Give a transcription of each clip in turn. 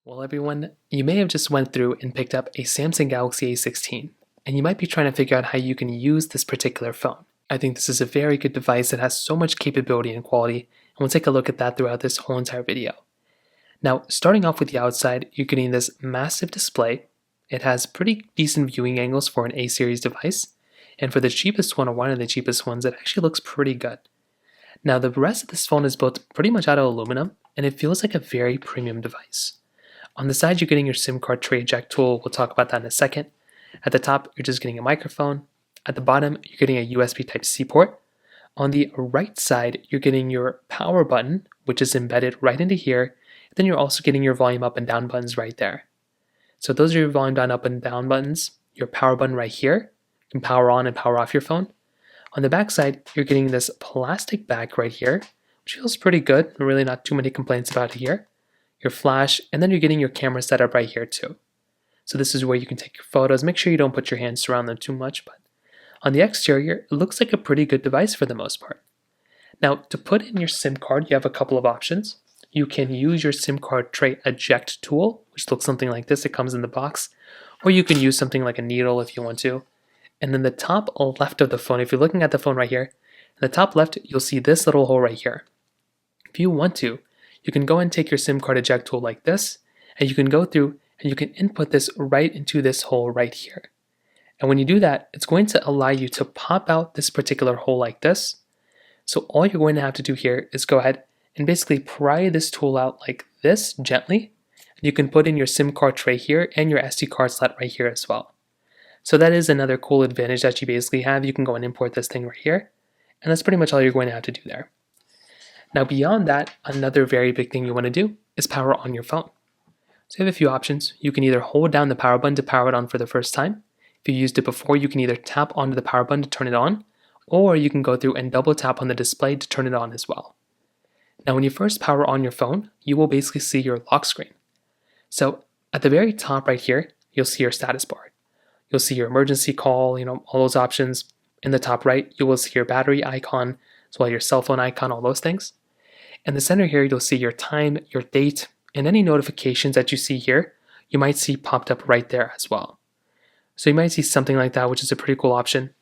Well, everyone, you may have just went through and picked up a Samsung Galaxy A16, and you might be trying to figure out how you can use this particular phone. I think this is a very good device that has so much capability and quality, and we'll take a look at that throughout this whole entire video. Now, starting off with the outside, you're getting this massive display. It has pretty decent viewing angles for an A-series device, and for the cheapest one, or one of the cheapest ones, it actually looks pretty good. Now, the rest of this phone is built pretty much out of aluminum, and it feels like a very premium device. On the side, you're getting your SIM card tray eject tool. We'll talk about that in a second. At the top, you're just getting a microphone. At the bottom, you're getting a USB Type-C port. On the right side, you're getting your power button, which is embedded right into here. Then you're also getting your volume up and down buttons right there. So those are your volume down, up and down buttons. Your power button right here. You can power on and power off your phone. On the back side, you're getting this plastic back right here, which feels pretty good. Really not too many complaints about it here. Your flash, and then you're getting your camera setup right here too. So this is where you can take your photos. Make sure you don't put your hands around them too much, but on the exterior, it looks like a pretty good device for the most part. Now, to put in your SIM card, you have a couple of options. You can use your SIM card tray eject tool, which looks something like this. It comes in the box. Or you can use something like a needle if you want to. And then the top left of the phone, if you're looking at the phone right here, in the top left, you'll see this little hole right here. If you want to, you can go and take your SIM card eject tool like this, and you can go through and you can input this right into this hole right here. And when you do that, it's going to allow you to pop out this particular hole like this. So all you're going to have to do here is go ahead and basically pry this tool out like this gently. And you can put in your SIM card tray here and your SD card slot right here as well. So that is another cool advantage that you basically have. You can go and import this thing right here. And that's pretty much all you're going to have to do there. Now beyond that, another very big thing you want to do is power on your phone. So you have a few options. You can either hold down the power button to power it on for the first time. If you used it before, you can either tap onto the power button to turn it on, or you can go through and double tap on the display to turn it on as well. Now when you first power on your phone, you will basically see your lock screen. So at the very top right here, you'll see your status bar. You'll see your emergency call, all those options. In the top right, you will see your battery icon, as well as your cell phone icon, all those things. In the center here, you'll see your time, your date, and any notifications that you see here, you might see popped up right there as well. So you might see something like that, which is a pretty cool option.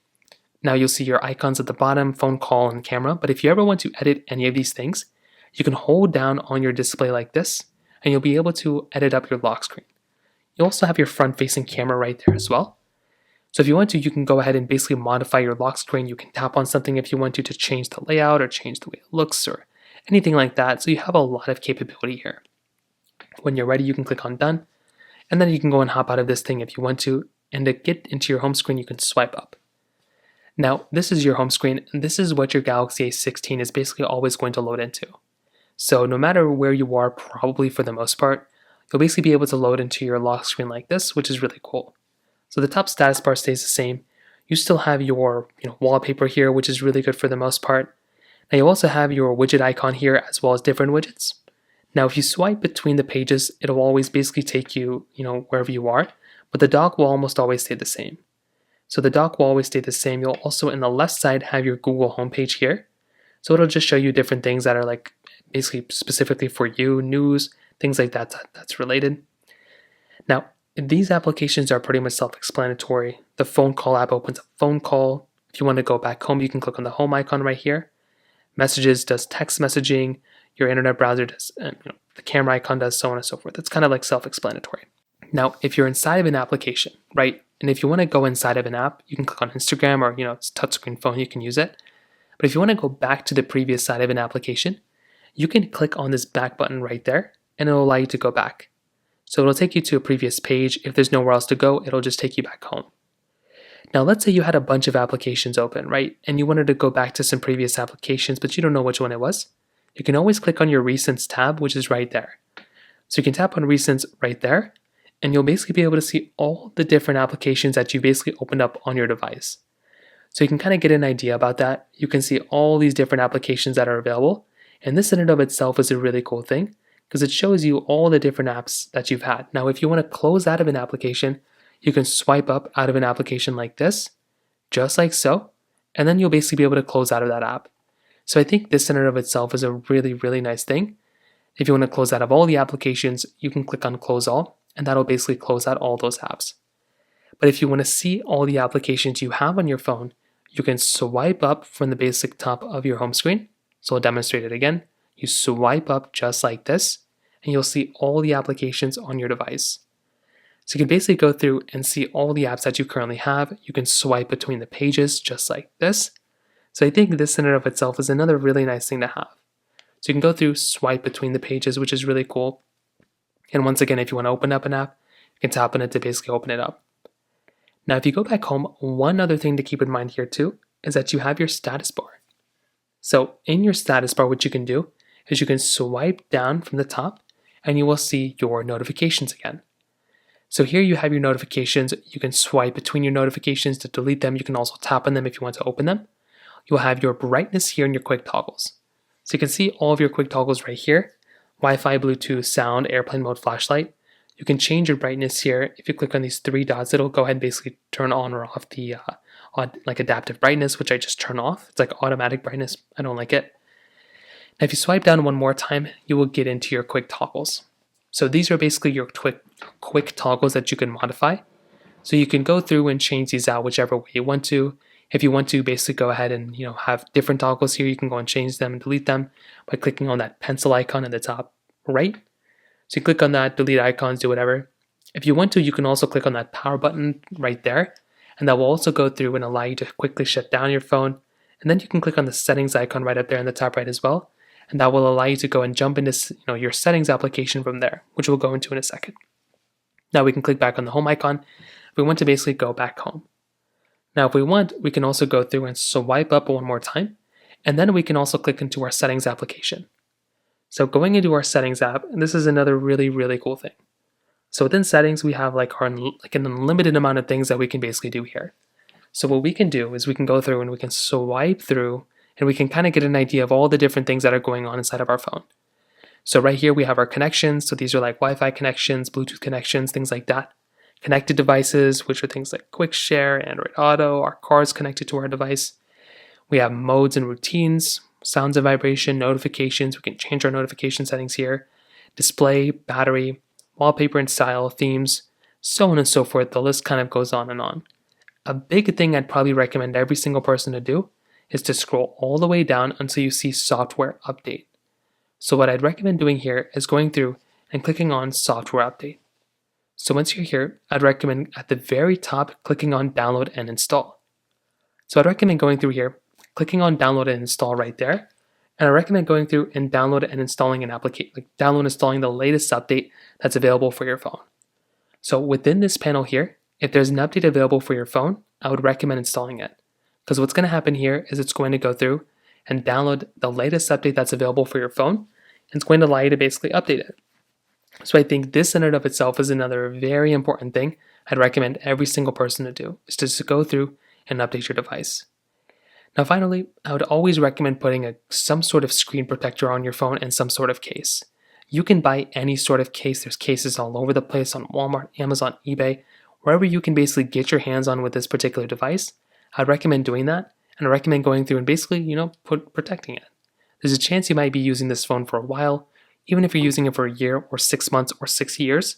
Now you'll see your icons at the bottom, phone call, and camera. But if you ever want to edit any of these things, you can hold down on your display like this, and you'll be able to edit up your lock screen. You also have your front-facing camera right there as well. So if you want to, you can go ahead and basically modify your lock screen. You can tap on something if you want to change the layout or change the way it looks or anything like that. So you have a lot of capability here. When you're ready, you can click on done, and then you can go and hop out of this thing if you want to, and to get into your home screen, you can swipe up. Now, this is your home screen, and this is what your Galaxy A16 is basically always going to load into. So no matter where you are, probably for the most part, you'll basically be able to load into your lock screen like this, which is really cool. So the top status bar stays the same. You still have your wallpaper here, which is really good for the most part. Now you also have your widget icon here as well as different widgets. Now if you swipe between the pages, it'll always basically take you, wherever you are, but the dock will almost always stay the same. So the dock will always stay the same. You'll also in the left side have your Google homepage here. So it'll just show you different things that are like basically specifically for you, news, things like that that's related. Now these applications are pretty much self-explanatory. The phone call app opens a phone call. If you want to go back home, you can click on the home icon right here. Messages does text messaging. Your internet browser does, the camera icon does, so on and so forth. It's kind of like self-explanatory. Now, if you're inside of an application, right, and if you want to go inside of an app, you can click on Instagram or, it's a touchscreen phone, you can use it. But if you want to go back to the previous side of an application, you can click on this back button right there, and it'll allow you to go back. So it'll take you to a previous page. If there's nowhere else to go, it'll just take you back home. Now, let's say you had a bunch of applications open, right? And you wanted to go back to some previous applications, but you don't know which one it was. You can always click on your Recents tab, which is right there. So you can tap on Recents right there, and you'll basically be able to see all the different applications that you basically opened up on your device. So you can kind of get an idea about that. You can see all these different applications that are available. And this in and of itself is a really cool thing because it shows you all the different apps that you've had. Now, if you want to close out of an application, you can swipe up out of an application like this, just like so, and then you'll basically be able to close out of that app. So I think this in and of itself is a really, really nice thing. If you want to close out of all the applications, you can click on Close All, and that'll basically close out all those apps. But if you want to see all the applications you have on your phone, you can swipe up from the basic top of your home screen. So I'll demonstrate it again. You swipe up just like this, and you'll see all the applications on your device. So you can basically go through and see all the apps that you currently have. You can swipe between the pages just like this. So I think this in and of itself is another really nice thing to have. So you can go through, swipe between the pages, which is really cool. And once again, if you want to open up an app, you can tap on it to basically open it up. Now, if you go back home, one other thing to keep in mind here too is that you have your status bar. So in your status bar, what you can do is you can swipe down from the top and you will see your notifications again. So here you have your notifications. You can swipe between your notifications to delete them. You can also tap on them if you want to open them. You'll have your brightness here and your quick toggles. So you can see all of your quick toggles right here. Wi-Fi, Bluetooth, sound, airplane mode, flashlight. You can change your brightness here. If you click on these three dots, it'll go ahead and basically turn on or off the like adaptive brightness, which I just turn off. It's like automatic brightness. I don't like it. Now, if you swipe down one more time, you will get into your quick toggles. So these are basically your quick toggles that you can modify. So you can go through and change these out whichever way you want to. If you want to basically go ahead and have different toggles here, you can go and change them and delete them by clicking on that pencil icon in the top right. So you click on that, delete icons, do whatever. If you want to, you can also click on that power button right there, and that will also go through and allow you to quickly shut down your phone. And then you can click on the settings icon right up there in the top right as well, and that will allow you to go and jump into your settings application from there, which we'll go into in a second. Now we can click back on the home icon if we want to basically go back home. Now if we want, we can also go through and swipe up one more time, and then we can also click into our settings application. So going into our settings app, and this is another really, really cool thing. So within settings, we have an unlimited amount of things that we can basically do here. So what we can do is we can go through and we can swipe through and we can kind of get an idea of all the different things that are going on inside of our phone. So right here we have our connections. So these are like Wi-Fi connections, Bluetooth connections, things like that. Connected devices, which are things like Quick Share, Android Auto, our cars connected to our device. We have modes and routines, sounds and vibration, notifications. We can change our notification settings here. Display, battery, wallpaper and style, themes, so on and so forth. The list kind of goes on and on. A big thing I'd probably recommend every single person to do is to scroll all the way down until you see software update. So what I'd recommend doing here is going through and clicking on software update. So once you're here, I'd recommend at the very top clicking on download and install. So I'd recommend going through here, clicking on download and install right there. And I recommend going through and download and installing an application, download and installing the latest update that's available for your phone. So within this panel here, if there's an update available for your phone, I would recommend installing it. Because what's going to happen here is it's going to go through and download the latest update that's available for your phone, and it's going to allow you to basically update it. So I think this in and of itself is another very important thing I'd recommend every single person to do, is just to go through and update your device. Now finally, I would always recommend putting some sort of screen protector on your phone and some sort of case. You can buy any sort of case. There's cases all over the place on Walmart, Amazon, eBay, wherever you can basically get your hands on with this particular device. I'd recommend doing that, and I recommend going through and basically, protecting it. There's a chance you might be using this phone for a while, even if you're using it for a year or 6 months or 6 years,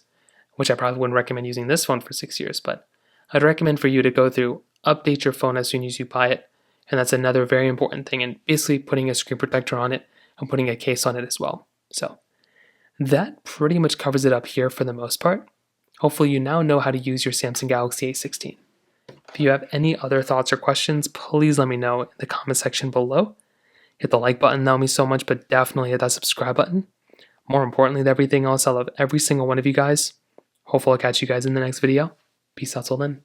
which I probably wouldn't recommend using this phone for 6 years, but I'd recommend for you to go through, update your phone as soon as you buy it, and that's another very important thing, and basically putting a screen protector on it and putting a case on it as well. So that pretty much covers it up here for the most part. Hopefully you now know how to use your Samsung Galaxy A16. If you have any other thoughts or questions, please let me know in the comment section below. Hit the like button, that would mean so much, but definitely hit that subscribe button. More importantly than everything else, I love every single one of you guys. Hopefully I'll catch you guys in the next video. Peace out till then.